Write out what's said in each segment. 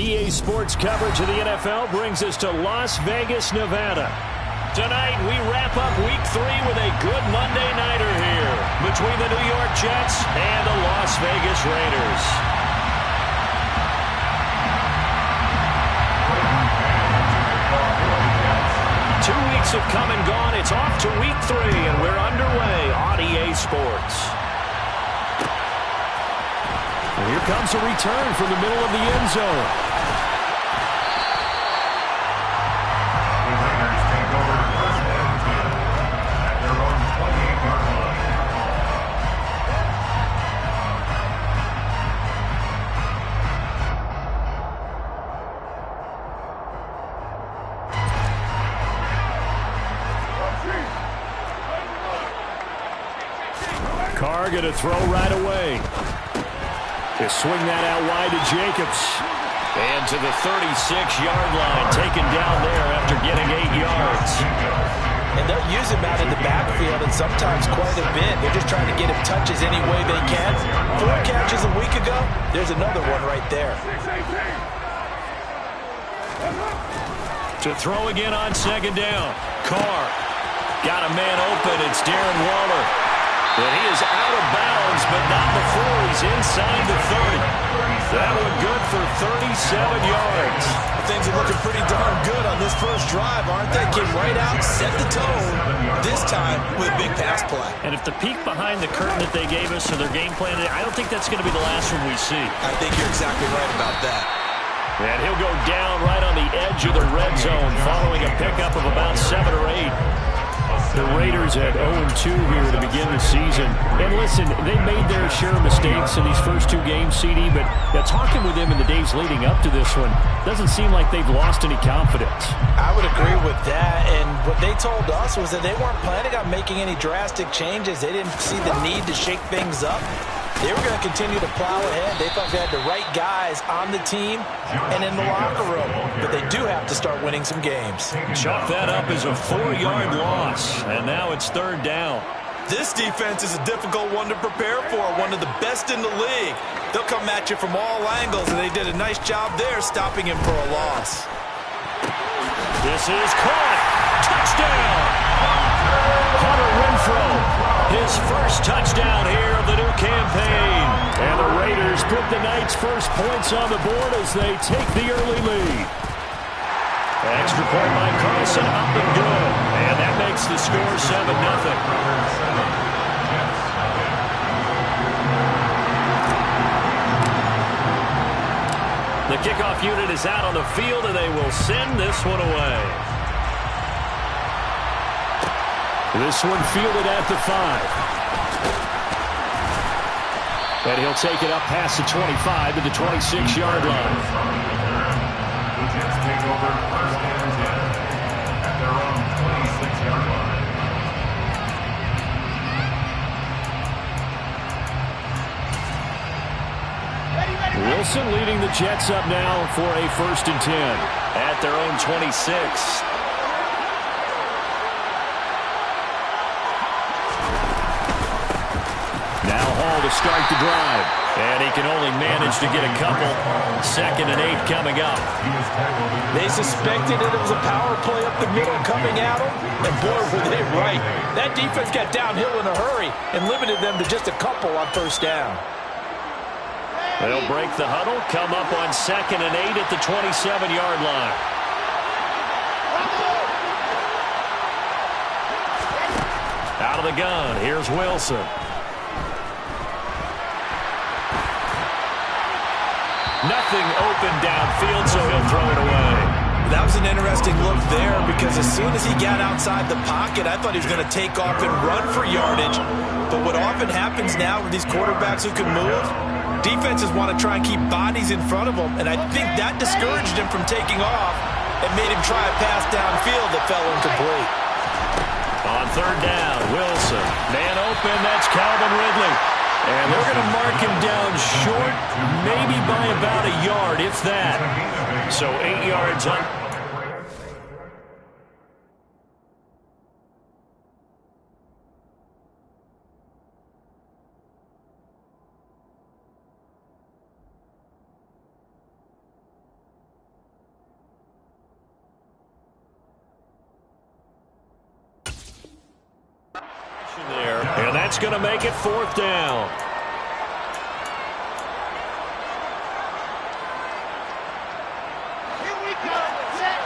EA Sports coverage of the NFL brings us to Las Vegas, Nevada. Tonight, we wrap up Week 3 with a good Monday nighter here between the New York Jets and the Las Vegas Raiders. 2 weeks have come and gone. It's off to Week 3, and we're underway on EA Sports. And here comes a return from the middle of the end zone. The Raiders take over first and 10 at their own 28-yard line. Carr going to throw right away. They swing that out wide to Jacobs. And to the 36-yard line, taken down there after getting 8 yards. And they'll use him out in the backfield, and sometimes quite a bit. They're just trying to get him touches any way they can. 4 catches a week ago. There's another one right there. To throw again on second down. Carr got a man open. It's Darren Waller. And he is out of bounds, but not before he's inside the 30. That one good for 37 yards. Things are looking pretty darn good on this first drive, aren't they? Came right out, set the tone, this time with a big pass play. And if the peek behind the curtain that they gave us or their game plan, I don't think that's going to be the last one we see. I think you're exactly right about that. And he'll go down right on the edge of the red zone following a pickup of about 7 or 8. The Raiders at 0-2 here to begin the season. And listen, they made their share of mistakes in these first 2 games, CD, but talking with them in the days leading up to this one, doesn't seem like they've lost any confidence. I would agree with that, and what they told us was that they weren't planning on making any drastic changes. They didn't see the need to shake things up. They were going to continue to plow ahead. They thought they had the right guys on the team and in the locker room. But they do have to start winning some games. Chalk that up as a 4-yard loss, and now it's 3rd down. This defense is a difficult one to prepare for, one of the best in the league. They'll come at you from all angles, and they did a nice job there stopping him for a loss. This is caught. Touchdown! Hunter Renfrow, his first touchdown here of the new campaign. And the Raiders put the night's first points on the board as they take the early lead. Extra point by Carlson, up and good. And that makes the score 7-0. The kickoff unit is out on the field, and they will send this one away. This one fielded at the 5. And he'll take it up past the 25 to the 26-yard line. The Jets take over first and 10 at their own 26-yard line. Wilson leading the Jets up now for a 1st and 10 at their own 26. Now Hall to start the drive. And he can only manage to get a couple. 2nd and 8 coming up. They suspected that it was a power play up the middle coming at them. And boy, were they right. That defense got downhill in a hurry and limited them to just a couple on 1st down. They'll break the huddle, come up on 2nd and 8 at the 27-yard line. Out of the gun, here's Wilson. Nothing open downfield, so he'll throw it away. That was an interesting look there because as soon as he got outside the pocket, I thought he was going to take off and run for yardage. But what often happens now with these quarterbacks who can move, defenses want to try and keep bodies in front of them, and I think that discouraged him from taking off and made him try a pass downfield that fell incomplete. On 3rd down, Wilson. Man open, that's Calvin Ridley. And they're going to mark him down short, maybe by about a yard, if that. So 8 yards on. That's going to make it 4th down. Here we go. Set.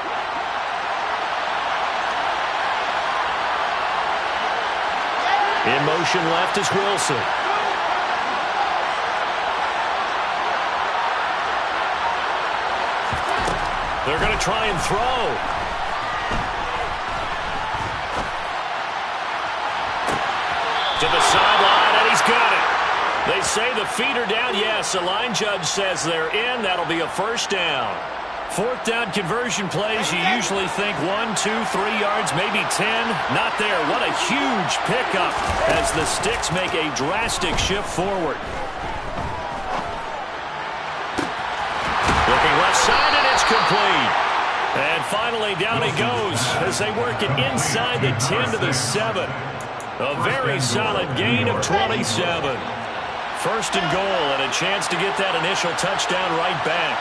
In motion left is Wilson. They're going to try and throw. To the sideline, and he's got it. They say the feet are down. Yes, the line judge says they're in. That'll be a 1st down. 4th down conversion plays, you usually think 1, 2, 3 yards, maybe 10. Not there. What a huge pickup as the Sticks make a drastic shift forward. Looking left side, and it's complete. And finally, down he goes as they work it inside the 10 to the 7. A very solid gain of 27. 1st and goal, and a chance to get that initial touchdown right back.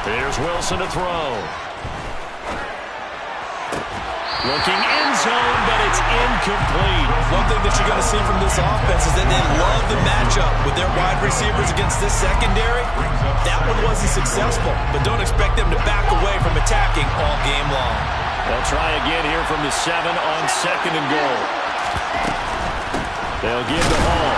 Here's Wilson to throw. Looking end zone, but it's incomplete. One thing that you're going to see from this offense is that they love the matchup with their wide receivers against this secondary. That one wasn't successful, but don't expect them to back away from attacking all game long. They'll try again here from the 7 on 2nd and goal. They'll give to Hall.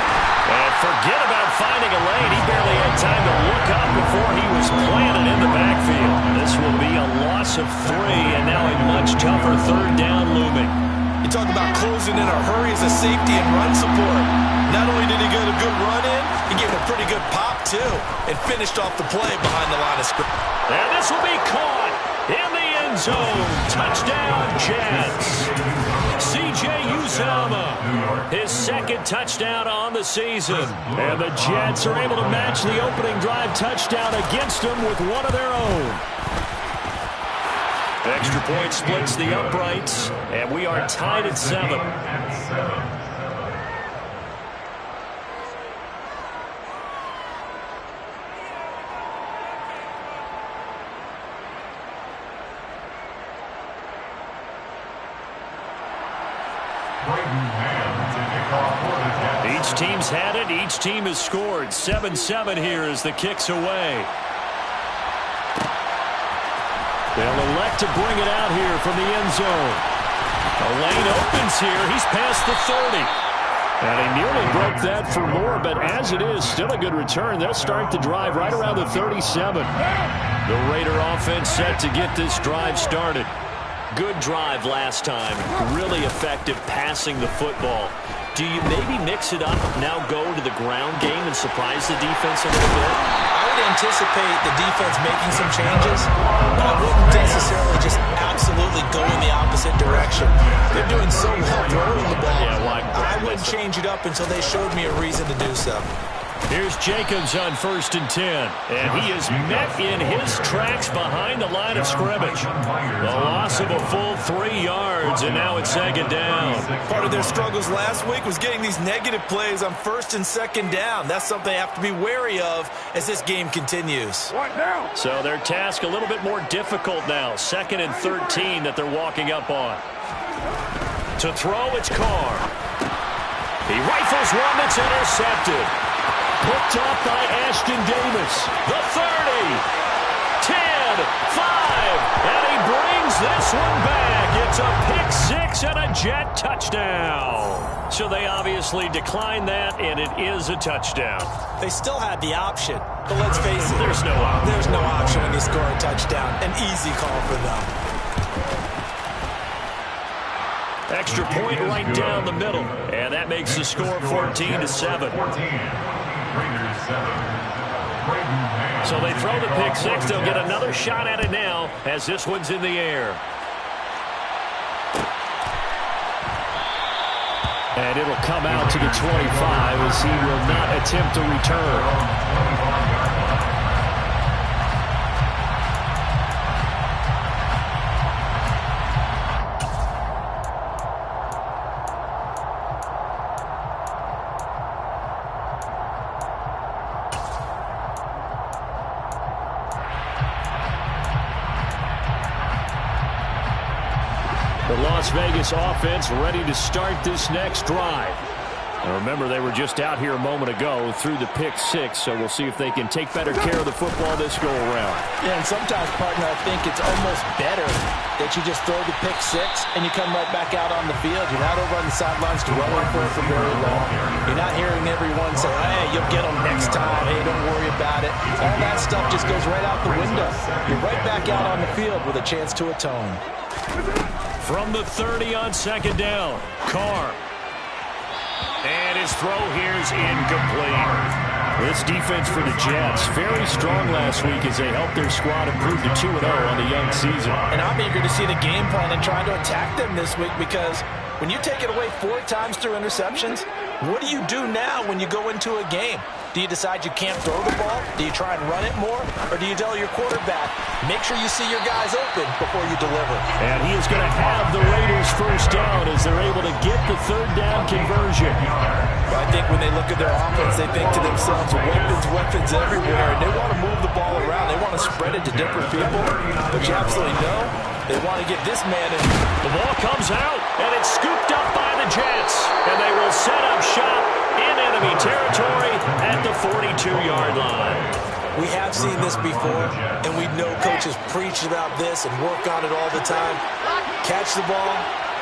And forget about finding a lane. He barely had time to look up before he was planted in the backfield. This will be a loss of 3, and now a much tougher 3rd down looming. You talk about closing in a hurry as a safety and run support. Not only did he get a good run in, he gave a pretty good pop, too, and finished off the play behind the line of scrimmage. And this will be caught in the end zone. Touchdown, Jets. C.J. Uzomah, his 2nd touchdown on the season. And the Jets are able to match the opening drive touchdown against them with one of their own. Extra point splits the uprights, and we are tied at 7. Each team's had it. Each team has scored. 7-7 here as the kick's away. They'll elect to bring it out here from the end zone. A lane opens here. He's past the 30. And he nearly broke that for more, but as it is, still a good return. They'll start the drive right around the 37. The Raider offense set to get this drive started. Good drive last time. Really effective passing the football. Do you maybe mix it up, now go to the ground game and surprise the defense a little bit? I would anticipate the defense making some changes, but I wouldn't necessarily just absolutely go in the opposite direction. They're doing so well throwing the ball. Yeah, well, I wouldn't change it up until they showed me a reason to do so. Here's Jacobs on 1st and 10. And he is met in his tracks behind the line of scrimmage. The loss of a full 3 yards, and now it's 2nd down. Part of their struggles last week was getting these negative plays on 1st and 2nd down. That's something they have to be wary of as this game continues. So their task a little bit more difficult now. 2nd and 13 that they're walking up on. To throw, it's Carr. He rifles one that's intercepted. Picked off by Ashton Davis. The 30, 10, 5, and he brings this one back. It's a pick 6 and a Jet touchdown. So they obviously declined that, and it is a touchdown. They still had the option, but let's face it. There's no option. There's no option when you score a touchdown. An easy call for them. Extra point right down the middle, and that makes the score 14-7. So they throw the pick 6. They'll get another shot at it now as this one's in the air. And it'll come out to the 25 as he will not attempt a return. The Las Vegas offense ready to start this next drive. Remember, they were just out here a moment ago through the pick six, so we'll see if they can take better care of the football this go-around. Yeah, and sometimes, partner, I think it's almost better that you just throw the pick six and you come right back out on the field. You're not over on the sidelines dwelling for it for very long. You're not hearing everyone say, hey, you'll get them next time. Hey, don't worry about it. All that stuff just goes right out the window. You're right back out on the field with a chance to atone. From the 30 on second down, Carr. And his throw here is incomplete. This defense for the Jets, very strong last week as they helped their squad improve to 2-0 on the young season. And I'm eager to see the game plan and trying to attack them this week, because when you take it away 4 times through interceptions, what do you do now when you go into a game? Do you decide you can't throw the ball? Do you try and run it more? Or do you tell your quarterback, make sure you see your guys open before you deliver? And he is going to have the Raiders first down as they're able to get the third down conversion. Well, I think when they look at their offense, they think to themselves, weapons everywhere. And they want to move the ball around. They want to spread it to different people. But you absolutely know they want to get this man in. The ball comes out, and it's scooped up by the Jets. And they will set up shop in enemy territory at the 42-yard line. We have seen this before, and we know coaches preach about this and work on it all the time. Catch the ball.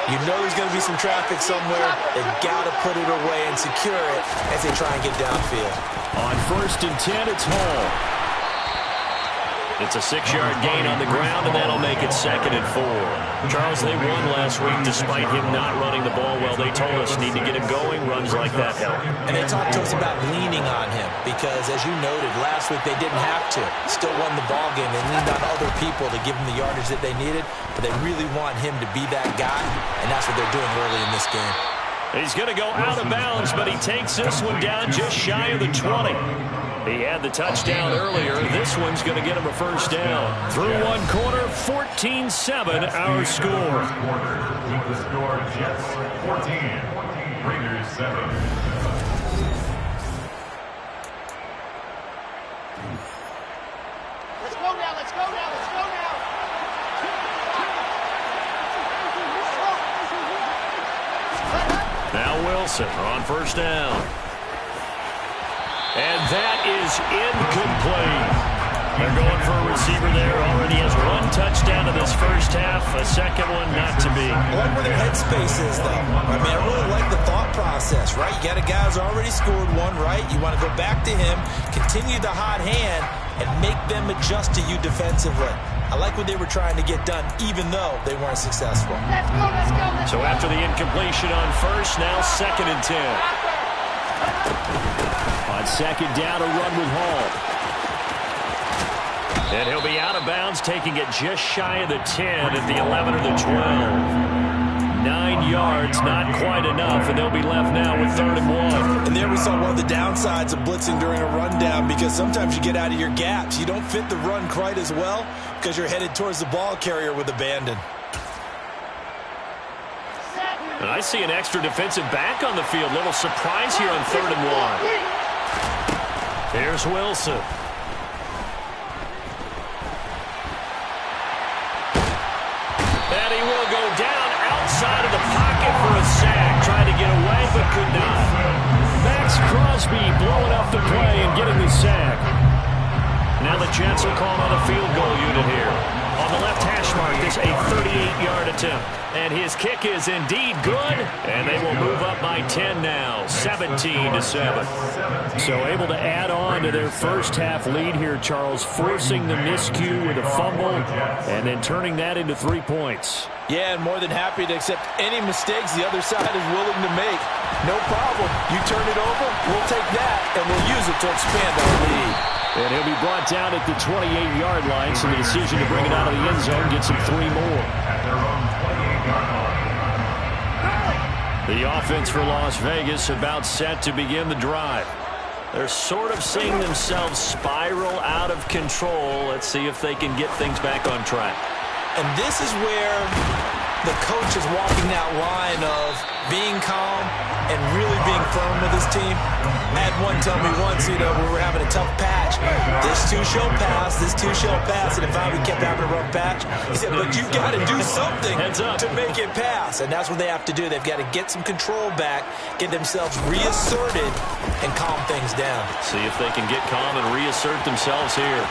You know there's going to be some traffic somewhere. They've got to put it away and secure it as they try and get downfield. On 1st and 10, it's Hall. It's a 6-yard gain on the ground, and that'll make it 2nd and 4. Charles, they won last week despite him not running the ball well. They told us need to get him going. Runs like that help. And they talked to us about leaning on him because, as you noted, last week they didn't have to. Still won the ball game. They leaned on other people to give them the yardage that they needed, but they really want him to be that guy, and that's what they're doing early in this game. He's going to go out of bounds, but he takes this one down just shy of the 20. He had the touchdown earlier. This one's going to get him a first down. Through one quarter, 14-7 our score. With the score, Jets 14, Raiders 7. Let's go now, let's go now, let's go now. Now Wilson on first down. And that is incomplete. They're going for a receiver there. Already has 1 touchdown in this first half. A second one not to be. I like where their headspace is, though. I mean, I really like the thought process, right? You got a guy who's already scored one, right? You want to go back to him, continue the hot hand, and make them adjust to you defensively. I like what they were trying to get done, even though they weren't successful. Let's go, let's go, let's go. So after the incompletion on first, now 2nd and 10. On second down, a run with Hall. And he'll be out of bounds, taking it just shy of the 10 at the 11 or the 12. 9 yards, not quite enough, and they'll be left now with 3rd and 1. And there we saw one of the downsides of blitzing during a rundown, because sometimes you get out of your gaps. You don't fit the run quite as well because you're headed towards the ball carrier with abandon. And I see an extra defensive back on the field. Little surprise here on 3rd and 1. Here's Wilson. And he will go down outside of the pocket for a sack. Trying to get away, but could not. Max Crosby blowing up the play and getting the sack. Now the Jets are called on a field goal unit here. On the left hash mark, this a 38-yard attempt. And his kick is indeed good. And they will move up by 10 now, 17-7. So able to add on to their first half lead here, Charles, forcing the miscue with a fumble and then turning that into 3 points. Yeah, and more than happy to accept any mistakes the other side is willing to make. No problem. You turn it over, we'll take that, and we'll use it to expand our lead. And he'll be brought down at the 28-yard line, so the decision to bring it out of the end zone gets him 3 more. The offense for Las Vegas about set to begin the drive. They're sort of seeing themselves spiral out of control. Let's see if they can get things back on track. And this is where the the coach is walking that line of being calm and really being firm with his team. I had one tell me once, we were having a tough patch. This too shall pass, this too shall pass. And if we kept having a rough patch, he said, but you got to do something to make it pass. And that's what they have to do. They've got to get some control back, get themselves reasserted, and calm things down. See if they can get calm and reassert themselves here.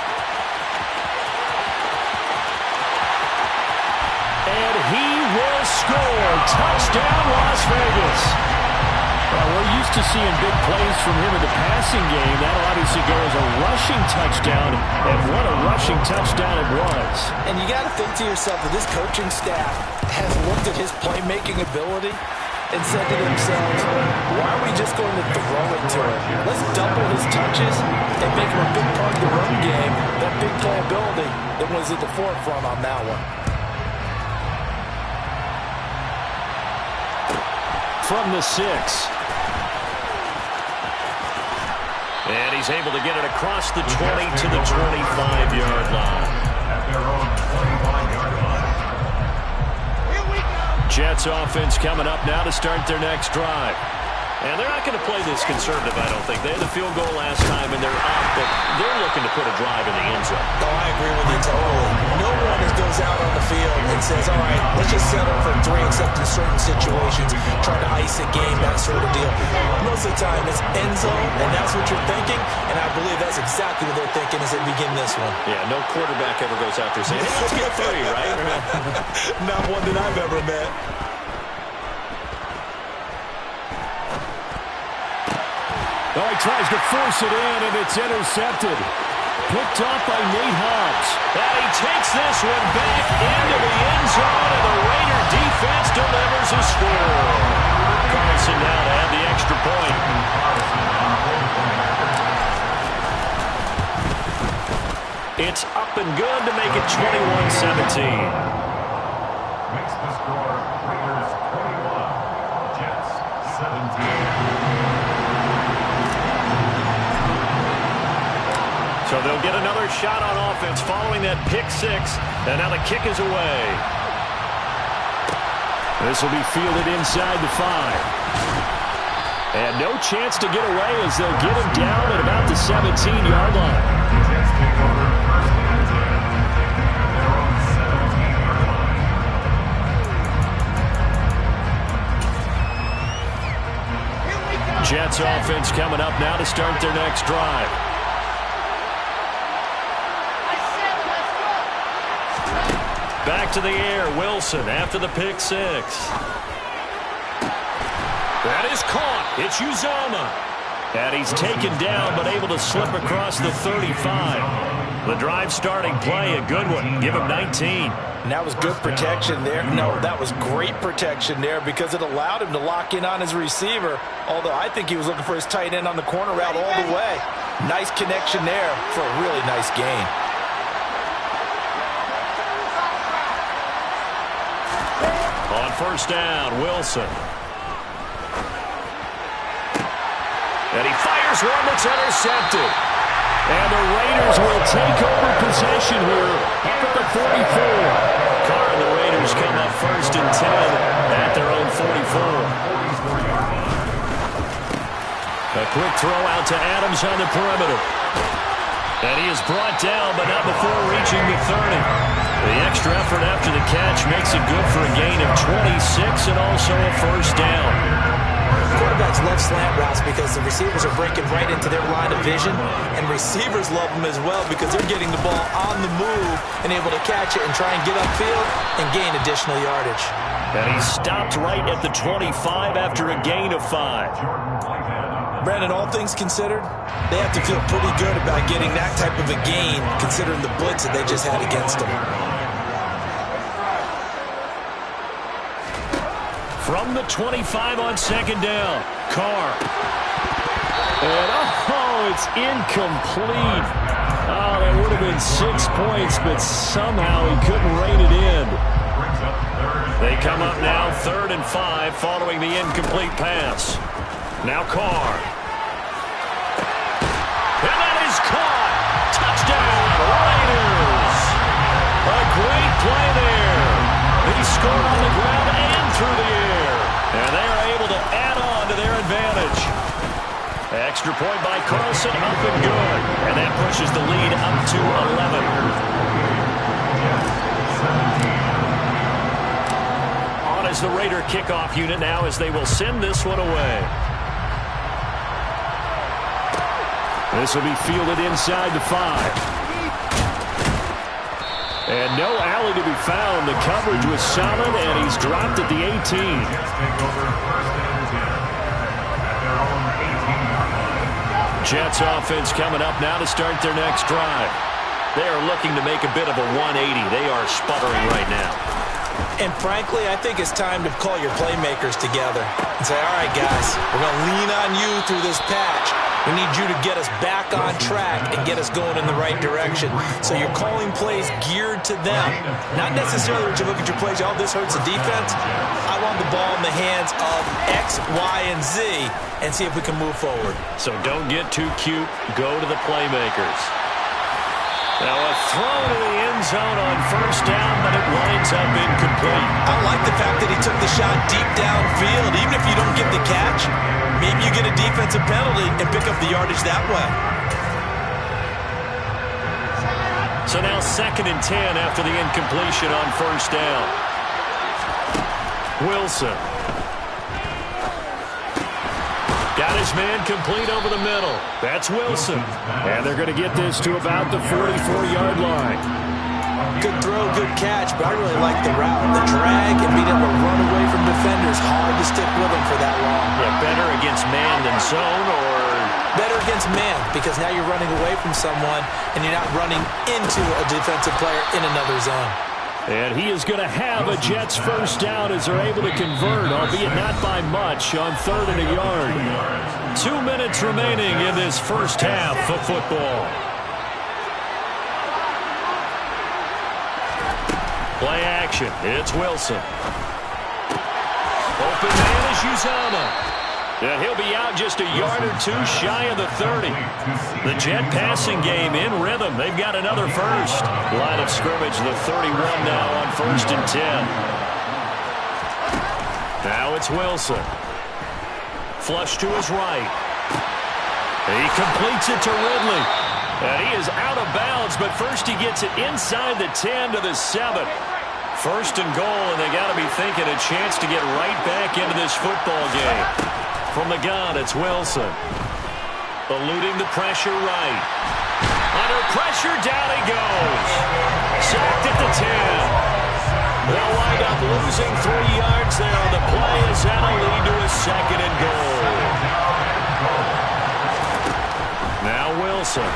And he will score. Touchdown, Las Vegas. Well, we're used to seeing big plays from him in the passing game. That'll obviously go as a rushing touchdown, and what a rushing touchdown it was. And you got to think to yourself that this coaching staff has looked at his playmaking ability and said to themselves, why are we just going to throw it to him? Let's double his touches and make him a big part of the run game. That big playability that was at the forefront on that one. From the 6. And he's able to get it across the 20 to the 25-yard line. At their own 25-yard line. Jets offense coming up now to start their next drive. And they're not going to play this conservative, I don't think. They had the field goal last time, and they're up, but they're looking to put a drive in the end zone. Oh, I agree with you totally. No one goes out on the field and says, all right, let's just settle for 3, except in certain situations, trying to ice a game, that sort of deal. Most of the time, it's end zone, and that's what you're thinking, and I believe that's exactly what they're thinking as they begin this one. Yeah, no quarterback ever goes out there saying, hey, let's get 3, right? Not one that I've ever met. Oh, he tries to force it in, and it's intercepted. Picked off by Nate Hobbs. And he takes this one back into the end zone, and the Raider defense delivers a score. Carlson now to add the extra point. It's up and good to make it 21-17. Makes the score Raiders 21, Jets 17. So they'll get another shot on offense following that pick 6, and now the kick is away. This will be fielded inside the 5. And no chance to get away as they'll get him down at about the 17-yard line. The Jets take over first and 10 at their own 17-yard line. Jets offense coming up now to start their next drive. Back to the air, Wilson after the pick 6. That is caught. It's Uzomah. And he's taken down but able to slip across the 35. The drive starting play, a good one. Give him 19. And that was good protection there. No, that was great protection there because it allowed him to lock in on his receiver, although I think he was looking for his tight end on the corner route all the way. Nice connection there for a really nice gain. On first down, Wilson. And he fires one that's intercepted. And the Raiders will take over possession here up at the 44. Carr and the Raiders come up first and 10 at their own 44. A quick throw out to Adams on the perimeter. And he is brought down, but not before reaching the 30. The extra effort after the catch makes it good for a gain of 26 and also a first down. Quarterbacks love slant routes because the receivers are breaking right into their line of vision, and receivers love them as well because they're getting the ball on the move and able to catch it and try and get upfield and gain additional yardage. And he stopped right at the 25 after a gain of 5. Brandon, all things considered, they have to feel pretty good about getting that type of a gain considering the blitz that they just had against them. From the 25 on second down, Carr. And it's incomplete. Oh, that would have been 6 points, but somehow he couldn't rein it in. They come up now 3rd and 5 following the incomplete pass. Now Carr. And that is caught. Touchdown, Raiders. A great play there. He scored on the ground Extra point by Carlson, up and good. And that pushes the lead up to 11. On is the Raider kickoff unit now as they will send this one away. This will be fielded inside the 5. And no alley to be found. The coverage was solid, and he's dropped at the 18. Jets take over first and 10 at their own 18-yard line. Jets offense coming up now to start their next drive. They are looking to make a bit of a 180. They are sputtering right now. And frankly, I think it's time to call your playmakers together and say, all right, guys, we're going to lean on you through this patch. We need you to get us back on track and get us going in the right direction. So you're calling plays geared to them. Not necessarily that you look at your plays, oh, this hurts the defense. I want the ball in the hands of X, Y, and Z and see if we can move forward. So don't get too cute. Go to the playmakers. Now a throw to the end zone on first down, but it winds up incomplete. I like the fact that he took the shot deep downfield. Even if you don't get the catch, maybe you get a defensive penalty and pick up the yardage that way. So now 2nd and 10 after the incompletion on first down. Wilson. Got his man complete over the middle. That's Wilson. And they're going to get this to about the 44-yard line. Good throw, good catch, but I really like the route. The drag and being able to run away from defenders. Hard to stick with them for that long. Yeah, better against man than zone, or? Better against man, because now you're running away from someone and you're not running into a defensive player in another zone. And he is going to have a Jets first down as they're able to convert, albeit not by much, on 3rd and a yard. 2 minutes remaining in this first half of football. Play action. It's Wilson. Open man is Uzomah. And he'll be out just a yard or two shy of the 30. The Jet passing game in rhythm. They've got another first. Line of scrimmage, the 31 now on 1st and 10. Now it's Wilson. Flush to his right. He completes it to Ridley. And he is out of bounds, but first he gets it inside the 10 to the 7. 1st and goal, and they got to be thinking a chance to get right back into this football game. From the gun, it's Wilson. Eluding the pressure right. Under pressure, down he goes. Sacked at the 10. They'll wind up losing 3 yards there on the play as that'll lead to a 2nd and goal. Now Wilson.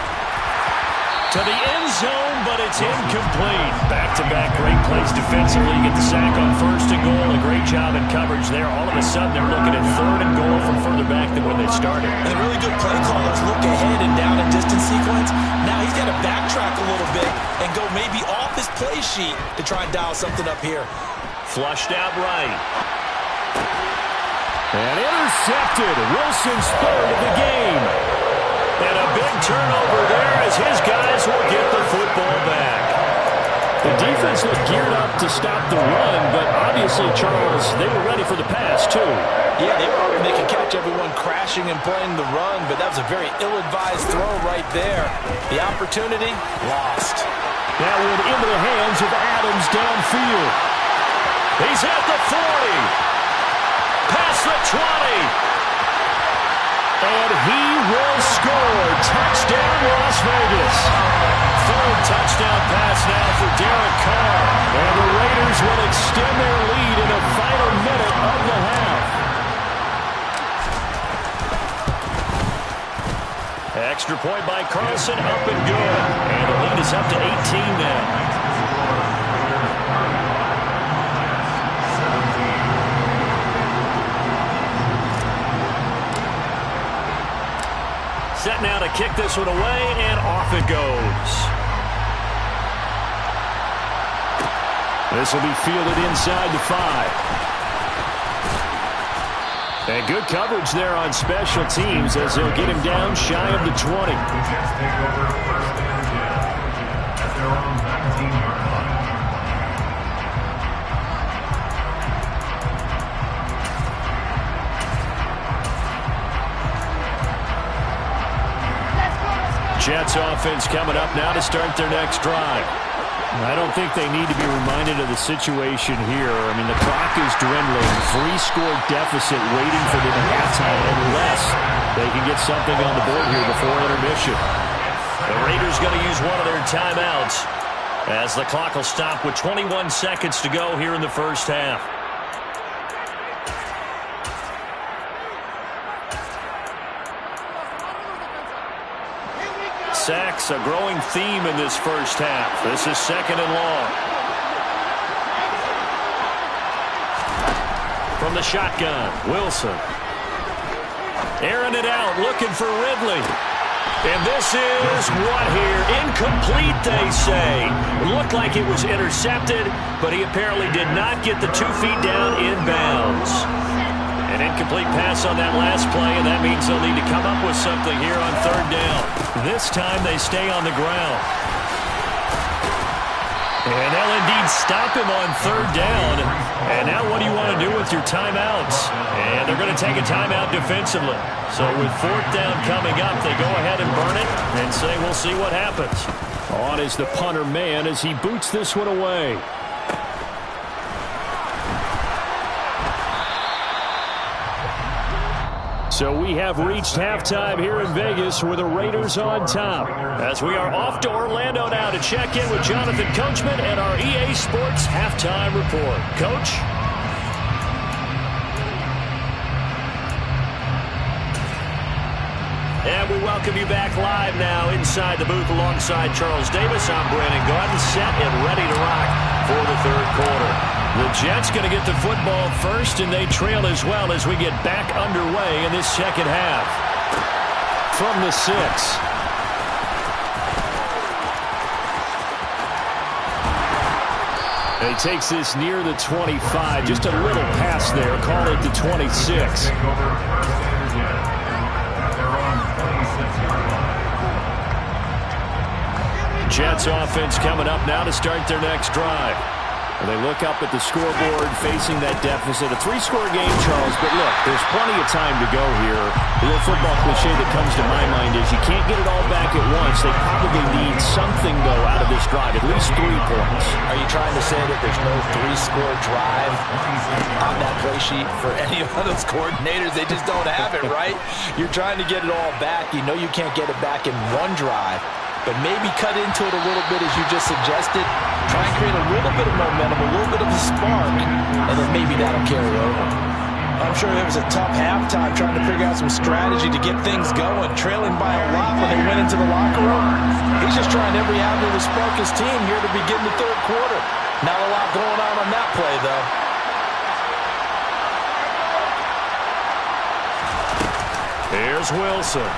To the end zone, but it's incomplete. Back-to-back great plays defensively. Get the sack on 1st and goal. A great job in coverage there. All of a sudden, they're looking at 3rd and goal from further back than when they started. And the really good play callers look ahead and down in distance sequence. Now he's got to backtrack a little bit and go maybe off his play sheet to try and dial something up here. Flushed out right. And intercepted. Wilson's 3rd of the game. And a big turnover there as his guys will get the football back. The defense looked geared up to stop the run, but obviously, Charles, they were ready for the pass, too. Yeah, they were hoping they could catch everyone crashing and playing the run, but that was a very ill-advised throw right there. The opportunity, lost. That went into the hands of Adams downfield. He's at the 40. Past the 20. And he will score. Touchdown, Las Vegas. 3rd touchdown pass now for Derek Carr. And the Raiders will extend their lead in the final minute of the half. Extra point by Carlson, up and good. And the lead is up to 18 now. Set now to kick this one away, and off it goes. This will be fielded inside the 5. And good coverage there on special teams as they'll get him down shy of the 20. The Jets take over 1st and 10 at their own 19-yard line. Jets offense coming up now to start their next drive. I don't think they need to be reminded of the situation here. I mean, the clock is dwindling. 3-score deficit waiting for them at halftime unless they can get something on the board here before intermission. The Raiders going to use one of their timeouts as the clock will stop with 21 seconds to go here in the first half. Sacks, a growing theme in this first half. This is 2nd and long. From the shotgun, Wilson. Airing it out, looking for Ridley. And this is what here? Incomplete, they say. It looked like it was intercepted, but he apparently did not get the 2 feet down in bounds. An incomplete pass on that last play, and that means they'll need to come up with something here on 3rd down. This time they stay on the ground. And they'll indeed stop him on 3rd down. And now what do you want to do with your timeouts? And they're going to take a timeout defensively. So with 4th down coming up, they go ahead and burn it and say we'll see what happens. On is the punter man as he boots this one away. So we have reached halftime here in Vegas with the Raiders on top. As we are off to Orlando now to check in with Jonathan Coachman and our EA Sports halftime report. Coach? And we welcome you back live now inside the booth alongside Charles Davis. I'm Brandon Gaudin, set and ready to rock for the 3rd quarter. The Jets going to get the football first, and they trail as well as we get back underway in this 2nd half. From the 6. He takes this near the 25. Just a little pass there. Call it the 26. Jets offense coming up now to start their next drive. They look up at the scoreboard facing that deficit. A 3-score game, Charles, but look, there's plenty of time to go here. The old football cliche that comes to my mind is you can't get it all back at once. They probably need something, though, out of this drive, at least 3 points. Are you trying to say that there's no 3-score drive on that play sheet for any of those coordinators? They just don't have it, right? You're trying to get it all back. You know you can't get it back in one drive. But maybe cut into it a little bit as you just suggested. Try and create a little bit of momentum, a little bit of a spark, and then maybe that'll carry over. I'm sure it was a tough halftime trying to figure out some strategy to get things going, trailing by a lot when they went into the locker room. He's just trying every avenue to spark his team here to begin the 3rd quarter. Not a lot going on that play, though. Here's Wilson.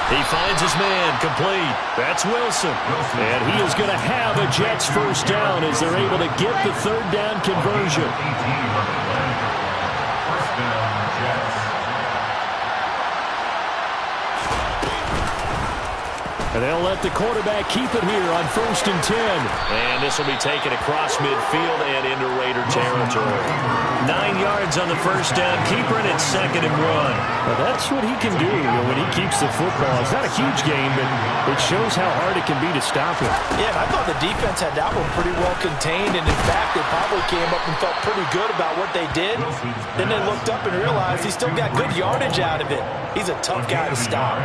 He finds his man, complete. That's Wilson. And he is going to have a Jets 1st down as they're able to get the 3rd down conversion. And they'll let the quarterback keep it here on 1st and 10. And this will be taken across midfield and into Raider territory. 9 yards on the 1st down. Keeper in at 2nd and 1. Well, that's what he can do when he keeps the football. It's not a huge game, but it shows how hard it can be to stop him. Yeah, and I thought the defense had that one pretty well contained, and in fact, they probably came up and felt pretty good about what they did. Then they looked up and realized he still got good yardage out of it. He's a tough guy to stop.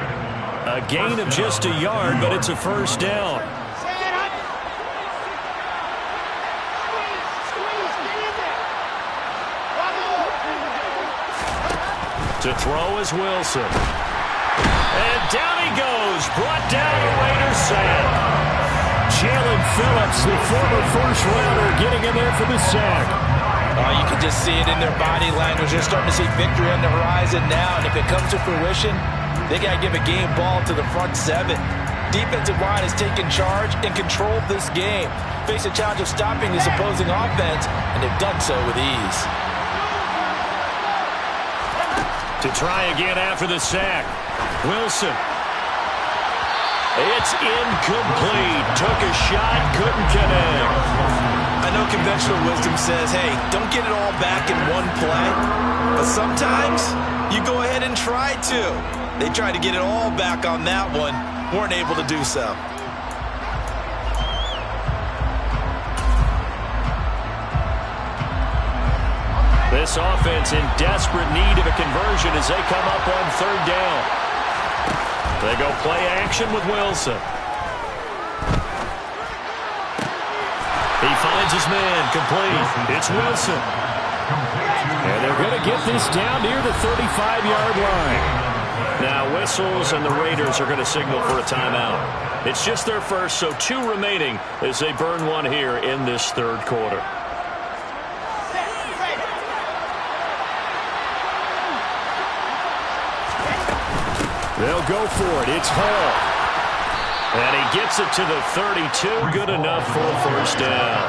A gain of just a yard, but it's a 1st down. To throw is Wilson. And down he goes. Brought down the Raiders sack. Jalen Phillips, the former 1st rounder, getting in there for the sack. Oh, you can just see it in their body language. They're starting to see victory on the horizon now, and if it comes to fruition, they got to give a game ball to the front 7. Defensive line has taken charge and controlled this game. Face a challenge of stopping this opposing offense, and they've done so with ease. To try again after the sack. Wilson. It's incomplete. Took a shot, couldn't connect. I I know conventional wisdom says, hey, don't get it all back in one play. But sometimes you go ahead and try to. They tried to get it all back on that one. Weren't able to do so. This offense in desperate need of a conversion as they come up on third down. They go play action with Wilson. He finds his man, complete. It's Wilson. And they're going to get this down near the 35-yard line. Now whistles and the Raiders are going to signal for a timeout. It's just their first, so 2 remaining as they burn one here in this third quarter. They'll go for it. It's Hall. And he gets it to the 32. Good enough for a first down.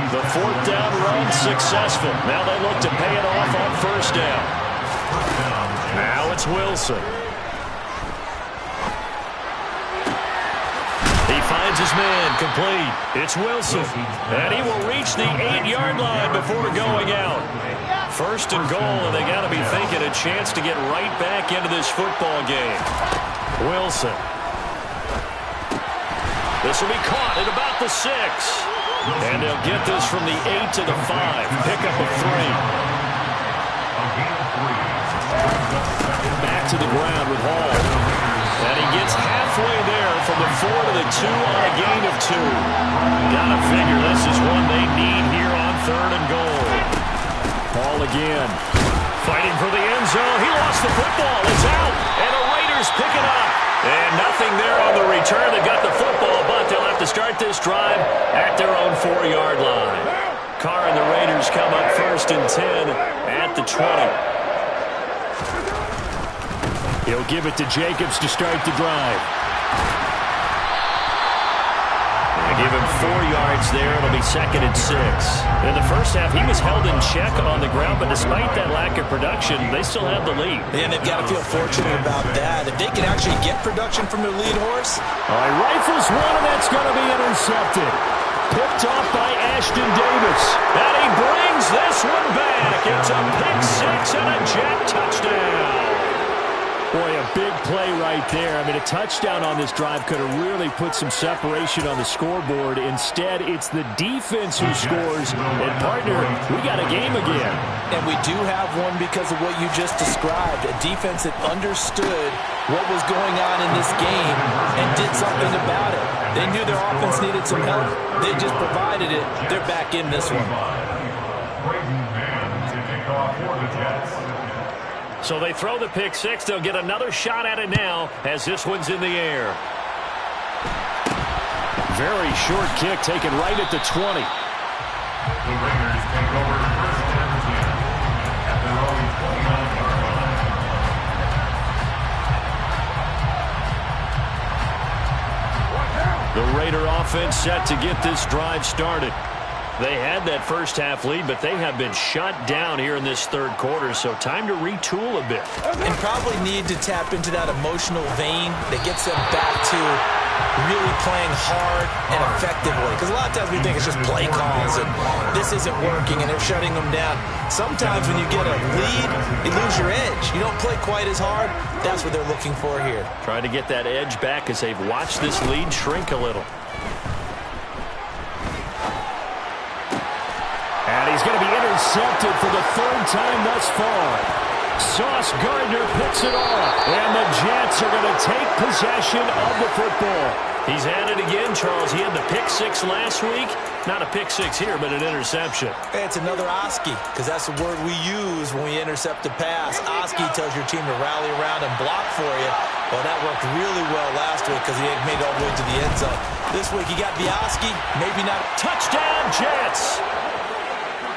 The 4th down run successful. Now they look to pay it off on first down. Now it's Wilson. He finds his man, complete. It's Wilson. And he will reach the 8-yard line before going out. First and goal, and they got to be thinking a chance to get right back into this football game. Wilson. This will be caught at about the 6. And they'll get this from the 8 to the 5. Pick up of 3. Back to the ground with Hall. And he gets halfway there from the 4 to the 2 on a gain of 2. Gotta figure this is one they need here on third and goal. Hall again. Fighting for the end zone. He lost the football. It's out. And the Raiders pick it up. And nothing there on the return. They got the football, but they'll have to start this drive at their own 4-yard line. Carr and the Raiders come up first and 10 at the 20. He'll give it to Jacobs to start the drive. Give him 4 yards there. It'll be second and 6. In the first half, he was held in check on the ground, but despite that lack of production, they still have the lead. And they've got to feel fortunate about that. If they can actually get production from their lead horse. All right, rifles one, and that's going to be intercepted. Picked off by Ashton Davis. And he brings this one back. It's a pick 6 and a Jet touchdown. Boy, a big play right there. I mean, a touchdown on this drive could have really put some separation on the scoreboard. Instead, it's the defense who scores. And, partner, we got a game again. And we do have one because of what you just described. A defense that understood what was going on in this game and did something about it. They knew their offense needed some help. They just provided it. They're back in this one. So they throw the pick 6. They'll get another shot at it now as this one's in the air. Very short kick taken right at the 20. The Raiders take over first and 10 at their own 29-yard line. The Raider offense set to get this drive started. They had that first half lead, but they have been shut down here in this third quarter, so time to retool a bit. And probably need to tap into that emotional vein that gets them back to really playing hard and effectively. Because a lot of times we think it's just play calls and this isn't working and they're shutting them down. Sometimes when you get a lead, you lose your edge. You don't play quite as hard. That's what they're looking for here. Trying to get that edge back as they've watched this lead shrink a little. And he's going to be intercepted for the 3rd time thus far. Sauce Gardner picks it off. And the Jets are going to take possession of the football. He's at it again, Charles. He had the pick 6 last week. Not a pick 6 here, but an interception. It's another Oski, because that's the word we use when we intercept a pass. Oski tells your team to rally around and block for you. Well, that worked really well last week because he made it all the way to the end zone. This week he got the Oski, maybe not. Touchdown, Jets!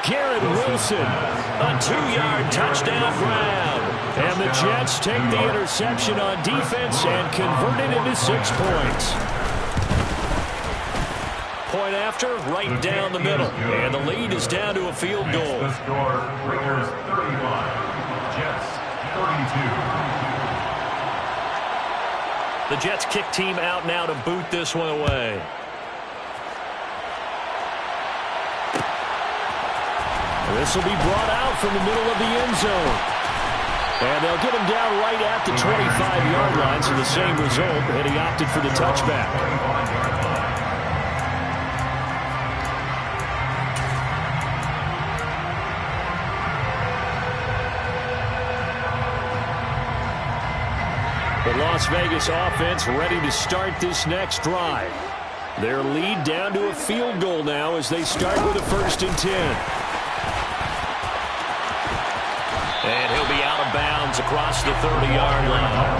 Garrett Wilson, a 2-yard touchdown grab. And the Jets take the interception on defense and convert it into 6 points. Point after, right down the middle. And the lead is down to a field goal. The score, Raiders 35, Jets 32. The Jets kick team out now to boot this one away. This will be brought out from the middle of the end zone. And they'll get him down right at the 25-yard line, so the same result, and he opted for the touchback. The Las Vegas offense ready to start this next drive. Their lead down to a field goal now as they start with a 1st and 10. And he'll be out of bounds across the 30-yard line.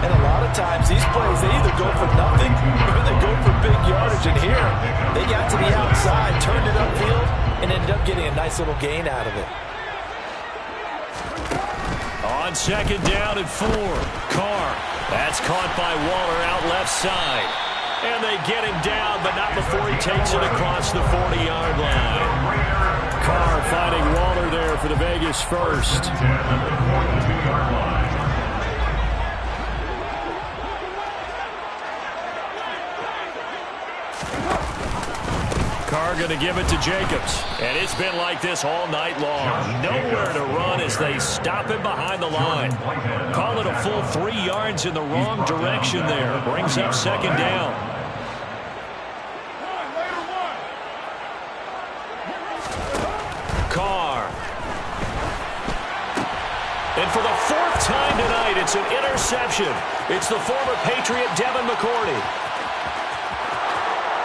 And a lot of times these plays, they either go for nothing or they go for big yardage. And here, they got to the outside, turned it upfield, and ended up getting a nice little gain out of it. On 2nd down and 4, Carr. That's caught by Waller out left side. And they get him down, but not before he takes it across the 40-yard line. Carr finding Waller there for the Vegas first. Carr going to give it to Jacobs. And it's been like this all night long. Nowhere to run as they stop him behind the line. Call it a full 3 yards in the wrong direction there. Brings up 2nd down. Carr. And for the 4th time tonight, it's an interception. It's the former Patriot Devin McCourty.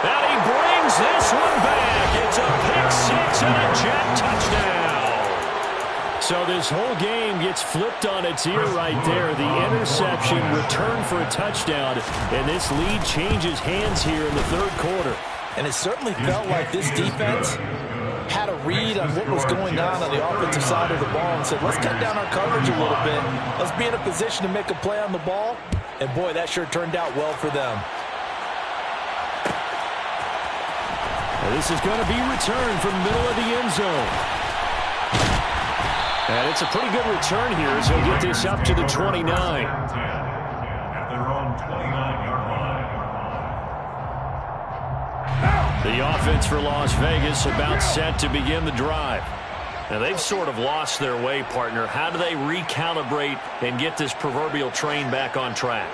And he brings this one back. It's a pick 6 and a Jet touchdown. So this whole game gets flipped on its ear right there. The interception returned for a touchdown, and this lead changes hands here in the 3rd quarter. And it certainly felt like this defense had a read on what was going on the offensive side of the ball and said, let's cut down our coverage a little bit. Let's be in a position to make a play on the ball. And, boy, that sure turned out well for them. This is going to be returned from the middle of the end zone. And it's a pretty good return here as he'll get this up to the 29. At their own 29-yard line. The offense for Las Vegas about set to begin the drive. Now, they've sort of lost their way, partner. How do they recalibrate and get this proverbial train back on track?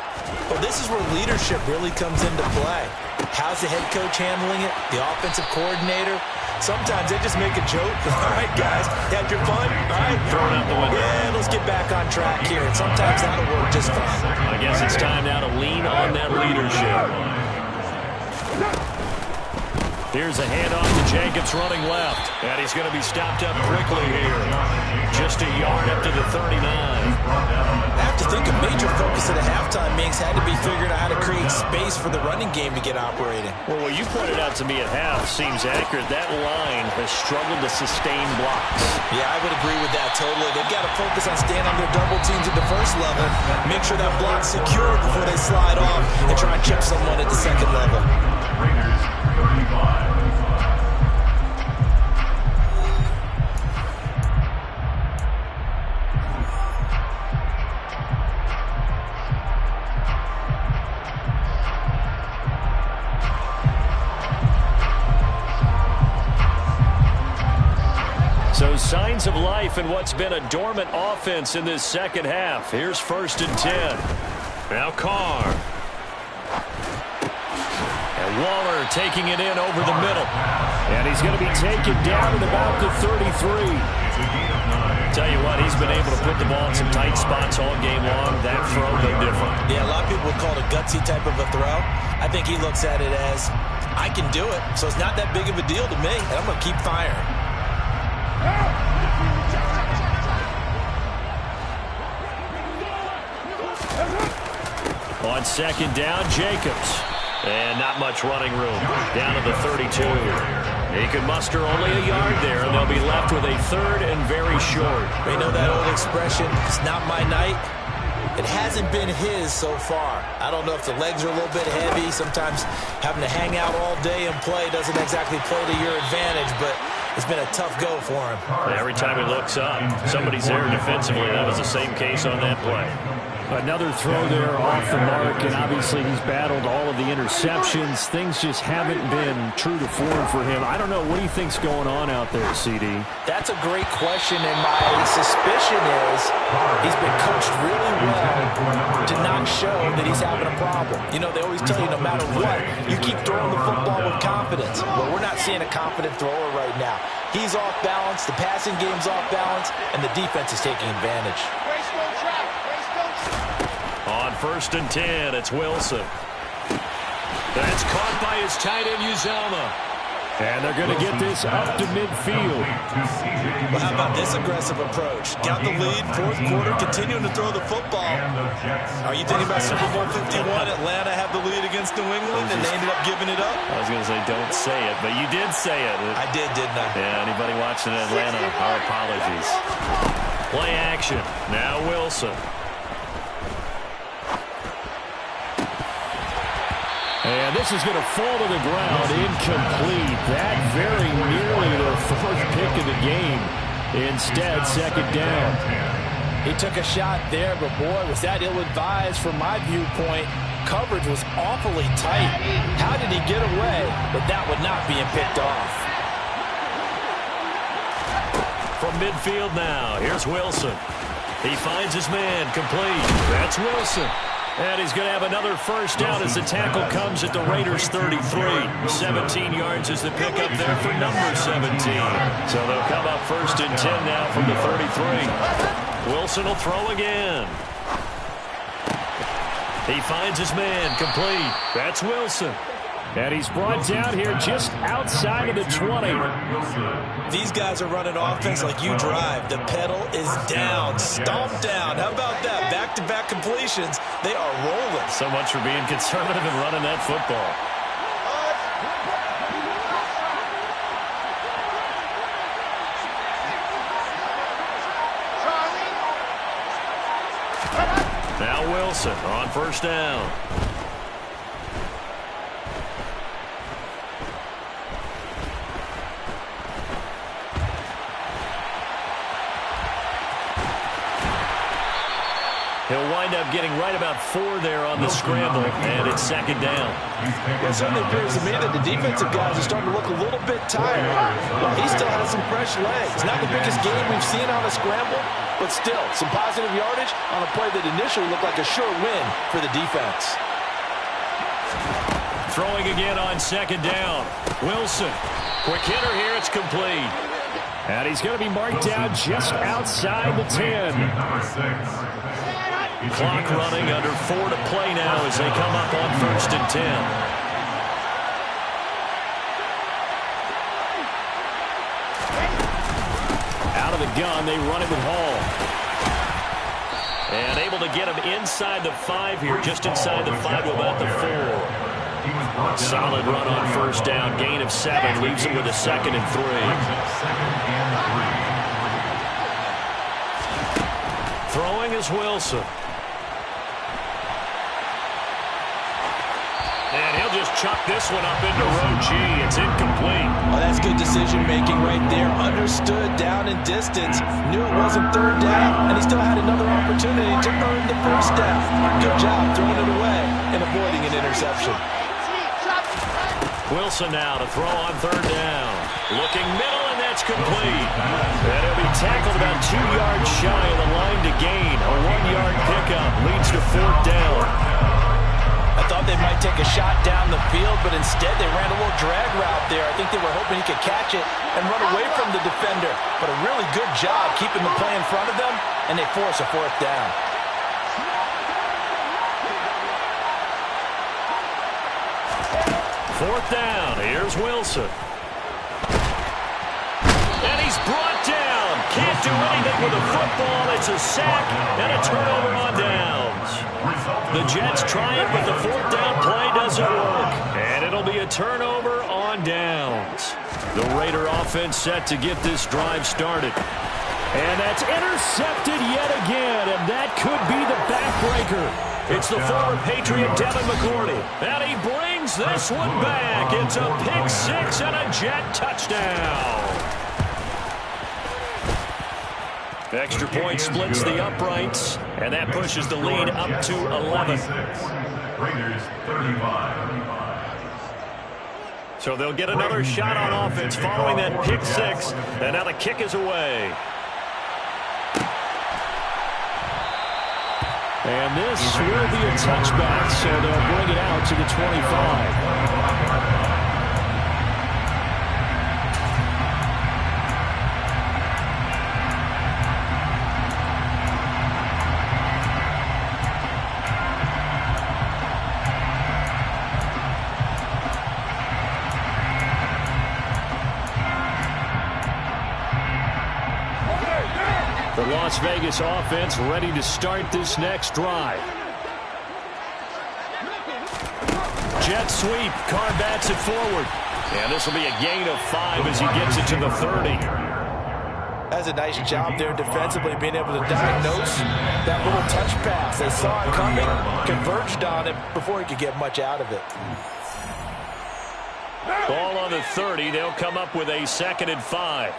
Well, this is where leadership really comes into play. How's the head coach handling it? The offensive coordinator? Sometimes they just make a joke. All right, guys, had your fun? All right. Throw it out the window. Yeah, let's get back on track here. And sometimes that'll work just fine. I guess it's time now to lean on that leadership. Here's a handoff to Jacobs running left. And he's going to be stopped up quickly here. Just a yard up to the 39. I have to think a major focus at a halftime meetings had to be figuring out how to create space for the running game to get operating. Well, what you pointed out to me at half seems accurate. That line has struggled to sustain blocks. Yeah, I would agree with that totally. They've got to focus on staying on their double teams at the first level, make sure that block's secured before they slide off, and try and chip someone at the second level. Raiders 35. So signs of life in what's been a dormant offense in this second half. Here's 1st and 10. Now Carr. And Waller taking it in over the middle. And he's going to be taken down at about the 33. Tell you what, he's been able to put the ball in some tight spots all game long. That throw, no different. Yeah, a lot of people would call it a gutsy type of a throw. I think he looks at it as, I can do it, so it's not that big of a deal to me, and I'm going to keep firing. On 2nd down, Jacobs. And not much running room. Down to the 32. He can muster only a yard there, and they'll be left with a 3rd and very short. You know that old expression, it's not my night? It hasn't been his so far. I don't know if the legs are a little bit heavy. Sometimes having to hang out all day and play doesn't exactly play to your advantage, but it's been a tough go for him. Every time he looks up, somebody's there defensively. That was the same case on that play. Another throw there off the mark, and obviously he's battled all of the interceptions. Things just haven't been true to form for him. I don't know. What do you think's going on out there, CD? That's a great question, and my suspicion is he's been coached really well to not show that he's having a problem. You know, they always tell you no matter what, you keep throwing the football with confidence. Well, we're not seeing a confident thrower right now. He's off balance, the passing game's off balance, and the defense is taking advantage. On 1st and 10, it's Wilson. That's caught by his tight end, Uzomah. And they're going to get this up to midfield. Well, how about this aggressive approach? Got the lead, 4th quarter, continuing to throw the football. Are you thinking about Super Bowl 51? Atlanta had the lead against New England, and they ended up giving it up? I was going to say, don't say it, but you did say it. I did, didn't I? Yeah, anybody watching Atlanta, our apologies. Play action. Now Wilson. And this is going to fall to the ground, incomplete. That very nearly the 4th pick of the game. Instead, 2nd down. He took a shot there, but boy, was that ill-advised from my viewpoint. Coverage was awfully tight. How did he get away? But that would not be picked off. From midfield now, here's Wilson. He finds his man, complete. That's Wilson. And he's going to have another 1st down as the tackle comes at the Raiders' 33. 17 yards is the pickup there for number 17. So they'll come up 1st and 10 now from the 33. Wilson will throw again. He finds his man, complete. That's Wilson. And he's brought down here just outside of the 20. These guys are running offense like you drive. The pedal is down, stomped down. How about that? Back-to-back completions. They are rolling. So much for being conservative and running that football. Now Wilson on 1st down. He'll wind up getting right about 4 there on the scramble, and it's 2nd down. It certainly appears to me that the defensive guys are starting to look a little bit tired. Well, he still has some fresh legs. Not the biggest game we've seen on a scramble, but still, some positive yardage on a play that initially looked like a sure win for the defense. Throwing again on 2nd down. Wilson. Quick hitter here, it's complete. And he's going to be marked down just outside the 10. Clock running, under 4 to play now as they come up on 1st and 10. Out of the gun, they run it with Hall. And able to get him inside the 5 here, just inside the 5 to about the 4. Solid run on 1st down, gain of 7, leaves him with a 2nd and 3. Throwing is Wilson. And he'll just chuck this one up into row G. It's incomplete. Oh, that's good decision-making right there. Understood down in distance. Knew it wasn't 3rd down, and he still had another opportunity to earn the 1st down. Good job throwing it away and avoiding an interception. Wilson now to throw on 3rd down. Looking middle, and that's complete. And he'll be tackled about 2 yards shy of the line to gain. A 1-yard pickup leads to 4th down. I thought they might take a shot down the field, but instead they ran a little drag route there. I think they were hoping he could catch it and run away from the defender. But a really good job keeping the play in front of them, and they force a 4th down. 4th down. Here's Wilson. And he's brought down. Can't do anything with the football. It's a sack and a turnover on downs. The Jets try it, but the 4th down play doesn't work. And it'll be a turnover on downs. The Raider offense set to get this drive started. And that's intercepted yet again, and that could be the backbreaker. It's the former Patriot Devin McCourty. And he brings this one back. It's a pick 6 and a Jet touchdown. Extra point splits the uprights, and that pushes the lead up to 11. Raiders 35. So they'll get another shot on offense following that pick six, and now the kick is away. And this will be a touchback, so they'll bring it out to the 25. The Las Vegas offense ready to start this next drive. Jet sweep. Carr bats it forward. And this will be a gain of 5 as he gets it to the 30. That's a nice job there defensively, being able to diagnose that little touch pass. They saw it coming, converged on it before he could get much out of it. Ball on the 30. They'll come up with a 2nd and 5.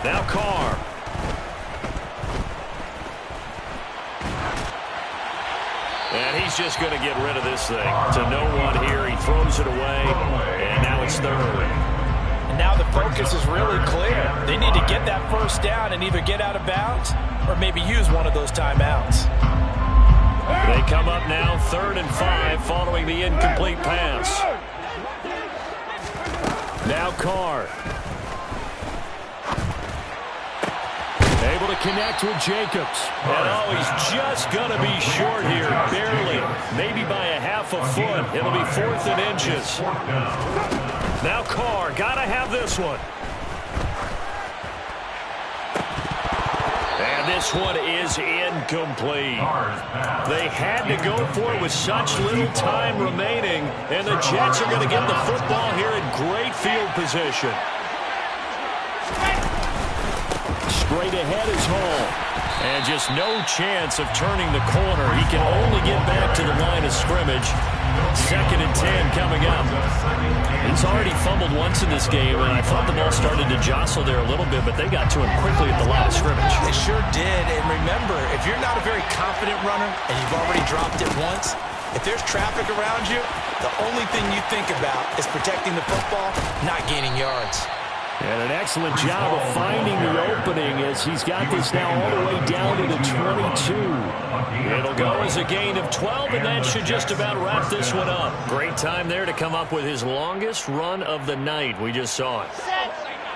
Now Carr. And he's just going to get rid of this thing. To no one here. He throws it away. And now it's 3rd. And now the focus is really clear. They need to get that first down and either get out of bounds or maybe use one of those timeouts. They come up now 3rd and 5 following the incomplete pass. Now Carr. Able to connect with Jacobs. And oh, he's just going to be short here. Barely. Maybe by a half a foot. It'll be 4th and inches. Now Carr. Got to have this one. And this one is incomplete. They had to go for it with such little time remaining. And the Jets are going to get the football here in great field position. Straight ahead is Hall. And just no chance of turning the corner. He can only get back to the line of scrimmage. 2nd and 10 coming up. He's already fumbled once in this game, and I thought the ball started to jostle there a little bit, but they got to him quickly at the line of scrimmage. They sure did. And remember, if you're not a very confident runner and you've already dropped it once, if there's traffic around you, the only thing you think about is protecting the football, not gaining yards. And an excellent job of finding the opening as he's got this now all the way down to the 22. It'll go as a gain of 12, and that should just about wrap this one up. Great time there to come up with his longest run of the night. We just saw it.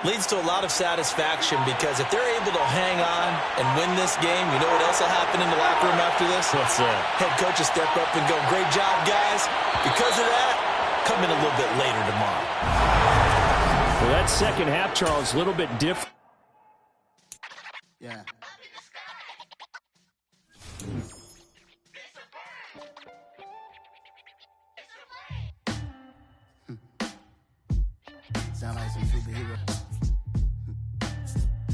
Leads to a lot of satisfaction because if they're able to hang on and win this game, you know what else will happen in the locker room after this? What's that? Head coach will step up and go, great job, guys. Because of that, come in a little bit later tomorrow. Well, that second half, Charles, a little bit different. Yeah. Sound like some superhero.